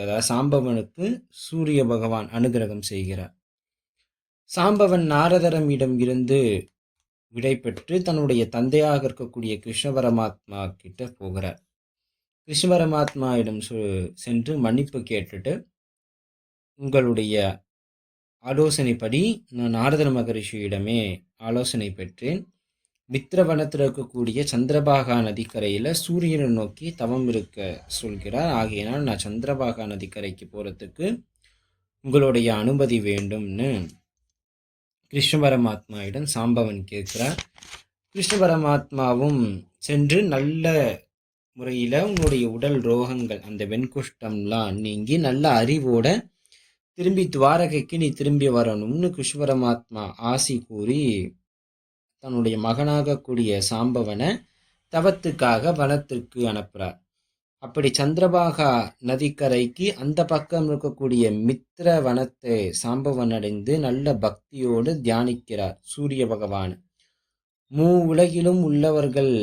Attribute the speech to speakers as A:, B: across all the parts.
A: அதாவது சாம்பவனுக்கு சூரிய பகவான் அனுகிரகம் செய்கிறார். சாம்பவன் நாரதரமிடம் இருந்து விடை பெற்று தன்னுடைய தந்தையாக இருக்கக்கூடிய கிருஷ்ண பரமாத்மா கிட்ட போகிறார். கிருஷ்ண பரமாத்மாவிடம் சென்று மன்னிப்பு கேட்டுட்டு, உங்களுடைய ஆலோசனைப்படி நான் நாரதர் மகரிஷியிடமே ஆலோசனை பெற்றேன். மித்திரவனத்தில் இருக்கக்கூடிய சந்திரபாகா நதிக்கரையில் சூரியனை நோக்கி தவம் இருக்க சொல்கிறார். ஆகையினால் நான் சந்திரபாகா நதிக்கரைக்கு போகிறதுக்கு உங்களுடைய அனுமதி வேண்டும்னு கிருஷ்ண பரமாத்மாவிடம் சாம்பவன் கேட்கிறார். கிருஷ்ண பரமாத்மாவும் சென்று நல்ல முறையில் உங்களுடைய உடல் ரோகங்கள் அந்த வெண்குஷ்டம்லாம் நீங்கி நல்ல அறிவோட திரும்பி துவாரகைக்கு நீ திரும்பி வரணும்னு கிருஷ்ண பரமாத்மா ஆசி கூறி தன்னுடைய மகனாக கூடிய சாம்பவனை தவத்துக்காக வனத்திற்கு அனுப்புகிறார். அப்படி சந்திரபாகா நதிக்கரைக்கு அந்த பக்கம் இருக்கக்கூடிய மித்திர வனத்தை சாம்பவன் அடைந்து நல்ல பக்தியோடு தியானிக்கிறார் சூரிய பகவான். உலகிலும் உள்ளவர்கள்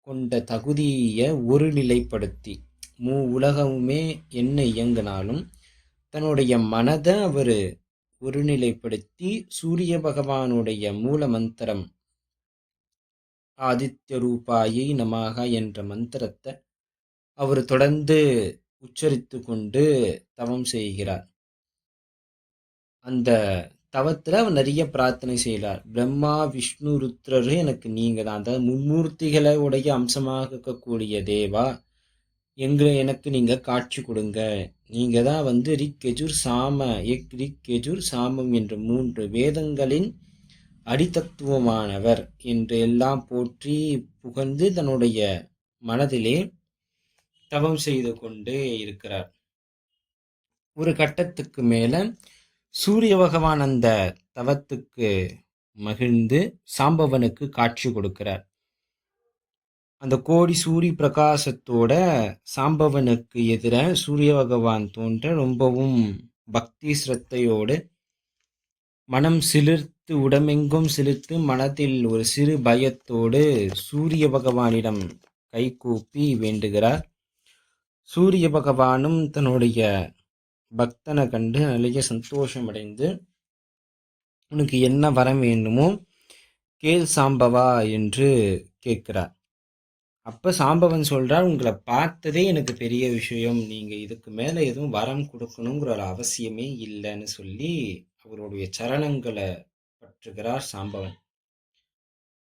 A: கொண்ட தகுதியை ஒரு நிலைப்படுத்தி உலகமுமே என்ன இயங்கினாலும் தன்னுடைய மனதை அவர் ஒருநிலைப்படுத்தி சூரிய பகவானுடைய மூல மந்திரம் ஆதித்ய ரூபாயை நமாக என்ற மந்திரத்தை அவர் தொடர்ந்து உச்சரித்து கொண்டு தவம் செய்கிறார். அந்த தவத்தில் அவர் நிறைய பிரார்த்தனை செய்கிறார். பிரம்மா விஷ்ணு ருத்ரரு எனக்கு நீங்கள் தான், அதாவது மும்மூர்த்திகளை உடைய அம்சமாக இருக்கக்கூடிய தேவா, எனக்கு நீங்கள் காட்சி கொடுங்க. நீங்கள் தான் ரிக்கெஜுர் சாமம் என்ற 3 வேதங்களின் அடித்தத்துவமானவர் என்று எல்லாம் போற்றி புகழ்ந்து தன்னுடைய மனதிலே தவம் செய்து கொண்டே இருக்கிறார். ஒரு கட்டத்துக்கு மேல சூரிய பகவான் அந்த தவத்துக்கு மகிழ்ந்து சாம்பவனுக்கு காட்சி கொடுக்கிறார். அந்த கோடி சூரிய பிரகாசத்தோட சாம்பவனுக்கு எதிர சூரிய பகவான் தோன்ற ரொம்பவும் பக்தி சிரத்தையோடு மனம் சிலிர்த்து உடமெங்கும் சிலிர்த்து மனதில் ஒரு சிறு பயத்தோடு சூரிய பகவானிடம் கைகூப்பி வேண்டுகிறார். சூரிய பகவானும் தன்னுடைய பக்தனை கண்டு நிறைய சந்தோஷமடைந்து, உனக்கு என்ன வரம் வேண்டுமோ கேள் சாம்பவா என்று கேட்கிறார். அப்போ சாம்பவன் சொல்கிறார், உங்களை பார்த்ததே எனக்கு பெரிய விஷயம், நீங்கள் இதுக்கு மேலே எதுவும் வரம் கொடுக்கணுங்கிற ஒரு அவசியமே இல்லைன்னு சொல்லி அவருடைய சரணங்களை பற்றுகிறார் சாம்பவன்.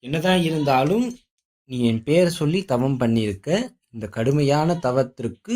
A: என்னதான் இருந்தாலும் நீ என் பேர் சொல்லி தவம் பண்ணியிருக்க, இந்த கடுமையான தவத்திற்கு